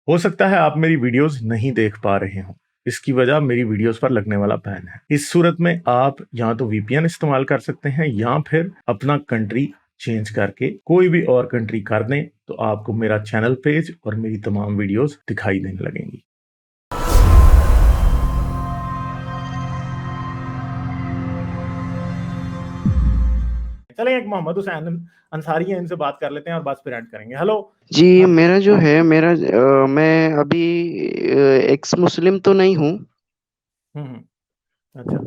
हो सकता है आप मेरी वीडियोस नहीं देख पा रहे हो। इसकी वजह मेरी वीडियोस पर लगने वाला बैन है। इस सूरत में आप या तो वीपीएन इस्तेमाल कर सकते हैं या फिर अपना कंट्री चेंज करके कोई भी और कंट्री कर दें, तो आपको मेरा चैनल पेज और मेरी तमाम वीडियोस दिखाई देने लगेंगी। चलें, एक मोहम्मद हुसैन अंसारी है, इनसे बात कर लेते हैं और बात फिर ऐड करेंगे। हेलो। जी, हाँ। मेरा जो है मैं अभी एक्स मुस्लिम तो नहीं हूँ। अच्छा।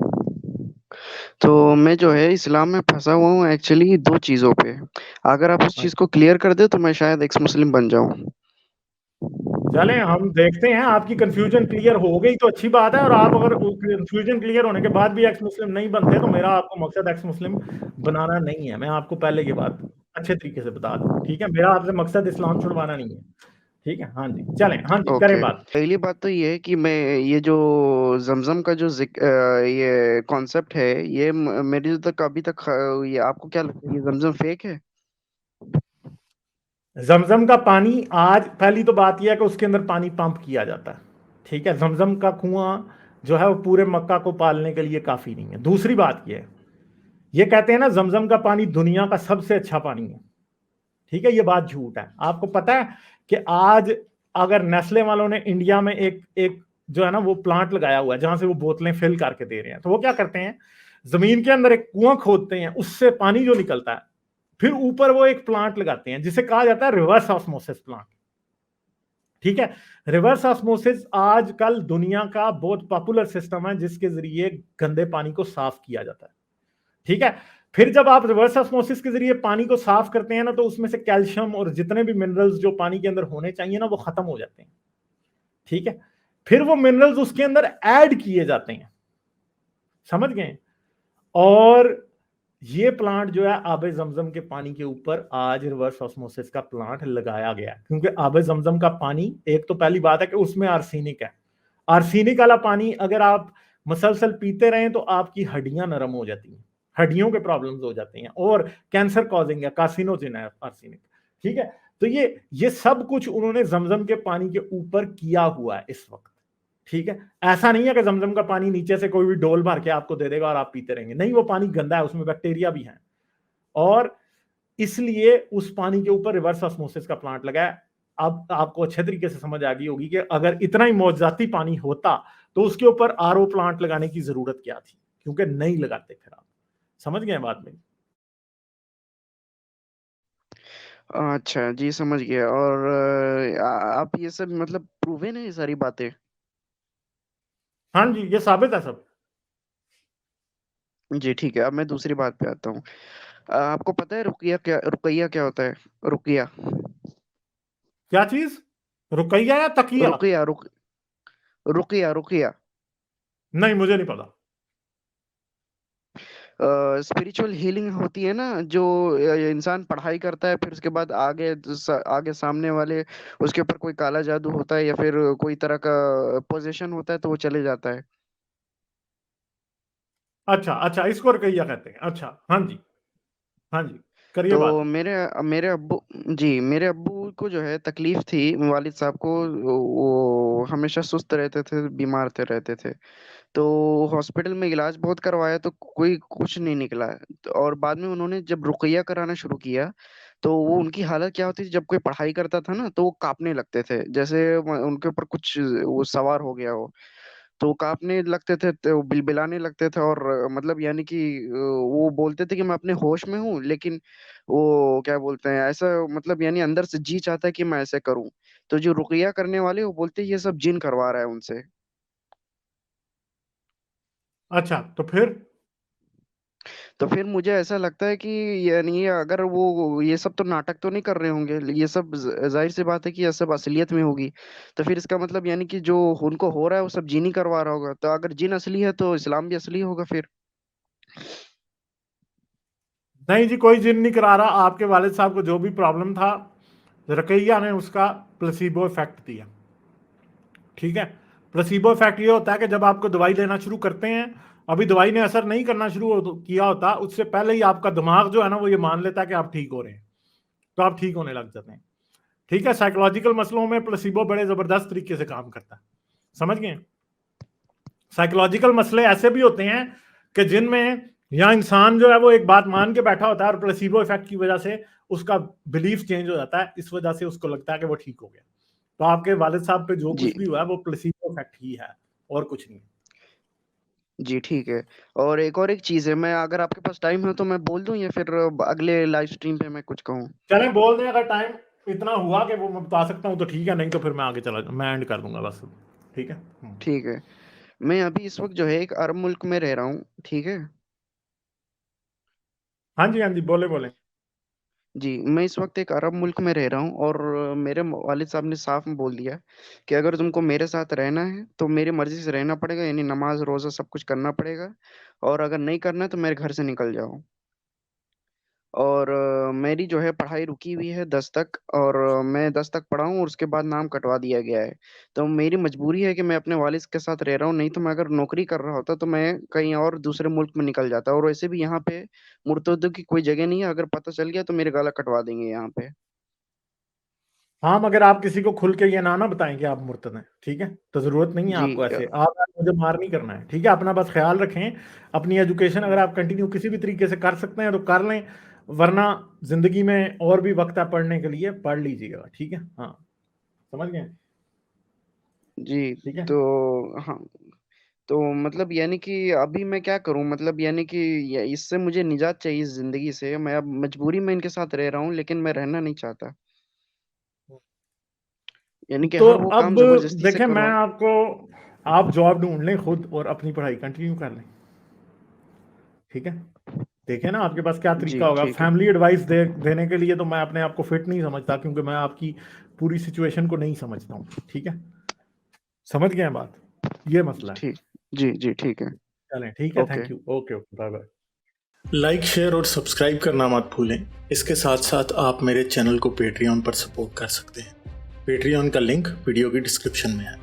तो मैं जो है इस्लाम में फंसा हुआ हूँ एक्चुअली दो चीज़ों पे। अगर आप उस चीज़ अच्छा, को क्लियर कर दे तो मैं शायद एक्स मुस्लिम बन जाऊँ। चलें हम देखते हैं। आपकी कंफ्यूजन क्लियर हो गई तो अच्छी बात है, और आप अगर कंफ्यूजन क्लियर होने के बाद भी एक्स मुस्लिम नहीं बनते तो मेरा आपको मकसद एक्स मुस्लिम बनाना नहीं है। मैं आपको पहले ये बात अच्छे तरीके से बता दूं, ठीक है? मेरा आपसे मकसद इस्लाम छुड़वाना नहीं है, ठीक है? हाँ जी, चलें, हाँ जी, करें ओके, बात। पहली बात तो ये है कि मैं ये जो ज़मज़म का जो ये कॉन्सेप्ट है, ये मेरे तक अभी तक ये आपको क्या लगता है, ये ज़मज़म फेक है? जमजम का पानी, आज पहली तो बात यह है कि उसके अंदर पानी पंप किया जाता है, ठीक है? जमजम का कुआं जो है वो पूरे मक्का को पालने के लिए काफी नहीं है। दूसरी बात यह है, ये कहते हैं ना जमजम का पानी दुनिया का सबसे अच्छा पानी है, ठीक है? ये बात झूठ है। आपको पता है कि आज अगर नेस्ले वालों ने इंडिया में एक एक जो है ना वो प्लांट लगाया हुआ है जहां से वो बोतलें फिल करके दे रहे हैं, तो वो क्या करते हैं, जमीन के अंदर एक कुआं खोदते हैं, उससे पानी जो निकलता है, फिर ऊपर वो एक प्लांट लगाते हैं जिसे कहा जाता है रिवर्स ऑस्मोसिस प्लांट, ठीक है? रिवर्स ऑस्मोसिस आजकल दुनिया का बहुत पॉपुलर सिस्टम है जिसके जरिए गंदे पानी को साफ किया जाता है, ठीक है? फिर जब आप रिवर्स ऑस्मोसिस के जरिए पानी को साफ करते हैं ना, तो उसमें से कैल्शियम और जितने भी मिनरल्स जो पानी के अंदर होने चाहिए ना, वो खत्म हो जाते हैं, ठीक है? फिर वो मिनरल्स उसके अंदर ऐड किए जाते हैं, समझ गए? और ये प्लांट जो है आबे जमजम के पानी के ऊपर आज रिवर्स ऑस्मोसिस का प्लांट लगाया गया है, क्योंकि आबे जमजम का पानी, एक तो पहली बात है कि उसमें आर्सेनिक है। आर्सेनिक वाला पानी अगर आप मसलसल पीते रहें तो आपकी हड्डियां नरम हो जाती हैं, हड्डियों के प्रॉब्लम्स हो जाती हैं, और कैंसर कॉजिंग है, कार्सिनोजिन है आर्सेनिक, ठीक है? तो ये सब कुछ उन्होंने जमजम के पानी के ऊपर किया हुआ है इस वक्त, ठीक है? ऐसा नहीं है कि जमजम का पानी नीचे से कोई भी डोल भर के आपको दे देगा और आप पीते रहेंगे, नहीं, वो पानी गंदा है, उसमें बैक्टीरिया भी है, और इसलिए उस पानी के ऊपर रिवर्स ऑस्मोसिस का प्लांट लगा है। अब आपको अच्छे तरीके से समझ आ गई होगी कि अगर इतना ही मौजजाती पानी होता तो उसके ऊपर आरओ प्लांट लगाने की जरूरत क्या थी, क्योंकि नहीं लगाते। फिर आप समझ गए बात मेरी? अच्छा जी, समझ गया। और आप ये सब मतलब प्रूवन है ये सारी बातें? हाँ जी, ये साबित है सब। जी ठीक है, अब मैं दूसरी बात पे आता हूँ। आपको पता है रुकैया क्या होता है? रुकैया। क्या चीज? रुकैया या तकिया? रुकैया रुक रुकैया रुकैया नहीं, मुझे नहीं पता। स्पिरिचुअल हीलिंग होती है ना, जो इंसान पढ़ाई करता है, फिर उसके बाद आगे सामने वाले उसके ऊपर कोई काला जादू होता है या फिर कोई तरह का पोजीशन होता है तो वो चले जाता है। अच्छा अच्छा, इसको रुकैया कहते हैं। अच्छा, हाँ जी, हाँ जी, करिए बात। तो मेरे अब्बू मेरे अब्बू को जो है तकलीफ थी, वालिद साहब को। वो हमेशा सुस्त रहते थे, बीमार रहते थे। तो हॉस्पिटल में इलाज बहुत करवाया तो कोई कुछ नहीं निकला। और बाद में उन्होंने जब रुकैया कराना शुरू किया तो वो उनकी हालत क्या होती थी, जब कोई पढ़ाई करता था ना तो वो कांपने लगते थे, जैसे उनके ऊपर कुछ वो सवार हो गया हो। तो कांपने लगते थे, तो बिलबिलाने लगते थे, और मतलब यानी कि वो बोलते थे कि मैं अपने होश में हूँ, लेकिन वो क्या बोलते हैं ऐसा, मतलब यानी अंदर से जी चाहता है कि मैं ऐसे करूं। तो जो रुकैया करने वाले वो बोलते हैं ये सब जिन करवा रहा है उनसे। अच्छा, तो फिर? तो फिर मुझे ऐसा लगता है कि यानी ये अगर वो ये सब तो नाटक तो नहीं कर रहे होंगे, ये सब जाहिर सी बात है कि ये सब असलियत में होगी। तो फिर इसका मतलब यानी कि जो उनको हो रहा है वो सब जिन ही करवा रहा होगा, तो अगर जिन असली है तो इस्लाम भी असली होगा फिर। नहीं जी, कोई जिन नहीं करा रहा। आपके वालिद साहब को जो भी प्रॉब्लम था, रकैया ने उसका प्लेसिबो इफेक्ट दिया, ठीक है? प्लेसिबो इफेक्ट ये होता है कि जब आपको दवाई लेना शुरू करते हैं, अभी दवाई ने असर नहीं करना किया होता, उससे पहले ही आपका दिमाग जो है ना वो ये मान लेता है कि आप ठीक हो रहे हैं, तो आप ठीक होने लग जाते हैं, ठीक है, साइकोलॉजिकल मसलों में प्लेसिबो बड़े जबरदस्त तरीके से काम करता है, समझ गए। साइकोलॉजिकल मसले ऐसे भी होते हैं कि जिनमें या इंसान जो है वो एक बात मान के बैठा होता है और प्लेसिबो इफेक्ट की वजह से उसका बिलीफ चेंज हो जाता है, इस वजह से उसको लगता है कि वो ठीक हो गया। तो आपके वालिद साहब पे जो जी कुछ भी हुआ है वो प्लेसिबो इफेक्ट ही है और कुछ नहीं। जी ठीक है। और एक चीज है, मैं अगर आपके पास टाइम है तो मैं बोल दूं या फिर अगले लाइव स्ट्रीम पे मैं कुछ कहूँ? चलें बोल दें, अगर टाइम इतना हुआ कि वो मैं बता सकता हूँ तो ठीक है, नहीं तो फिर मैं आगे चला मैं एंड कर दूंगा बस। ठीक है। ठीक है। मैं अभी इस वक्त जो है एक अरब मुल्क में रह रहा हूँ, ठीक है। हाँ जी, हाँ जी, बोले बोले। जी, मैं इस वक्त एक अरब मुल्क में रह रहा हूँ और मेरे वालिद साहब ने साफ में बोल दिया कि अगर तुमको मेरे साथ रहना है तो मेरी मर्जी से रहना पड़ेगा, यानी नमाज रोजा सब कुछ करना पड़ेगा, और अगर नहीं करना है तो मेरे घर से निकल जाओ। और मेरी जो है पढ़ाई रुकी हुई है 10 तक, और मैं 10 तक पढ़ा हूँ और उसके बाद नाम कटवा दिया गया है। तो मेरी मजबूरी है कि मैं अपने वालिद के साथ रह रहा हूँ, नहीं तो मैं अगर नौकरी कर रहा होता तो मैं कहीं और दूसरे मुल्क में निकल जाता। और वैसे भी यहाँ पे मुर्तदों की कोई जगह नहीं है, अगर पता चल गया तो मेरे गला कटवा देंगे यहाँ पे। हाँ, मगर आप किसी को खुल के ये ना बताएं कि आप मुर्तद हैं, ठीक है। तो जरूरत नहीं है जी आपको ऐसे आप मुझे मार नहीं करना है, ठीक है। अपना बस ख्याल रखें, अपनी एजुकेशन अगर आप कंटिन्यू किसी भी तरीके से कर सकते हैं तो कर लें, वरना जिंदगी में और भी वक्त है पढ़ने के लिए, पढ़ लीजिएगा, ठीक है। हाँ, समझ गए। जी। ठीक है। तो हाँ, तो मतलब यानी कि अभी मैं क्या करूं, मतलब यानी कि इससे मुझे निजात चाहिए इस जिंदगी से। मैं अब मजबूरी में इनके साथ रह रहा हूँ लेकिन मैं रहना नहीं चाहता, यानी कि तो हर वो अब काम जबरदस्ती से देखें, मैं करवा। आपको, आप जॉब ढूंढ लें खुद और अपनी पढ़ाई कंटिन्यू कर लें, ठीक है। देखें ना आपके पास क्या जी तरीका होगा। ठीक है। फैमिली एडवाइस देने के लिए तो मैं अपने आप को फिट नहीं समझता, क्योंकि मैं आपकी पूरी सिचुएशन को नहीं समझता हूँ, ठीक है। समझ गए हैं बात, ये मसला है। ठीक। जी जी ठीक है। चलें, ठीक है, okay. Thank you, okay okay, bye bye. Like, share और सब्सक्राइब करना मत भूलें। इसके साथ साथ आप मेरे चैनल को पेट्रियन पर सपोर्ट कर सकते हैं। पेट्रियन का लिंक वीडियो की डिस्क्रिप्शन में है।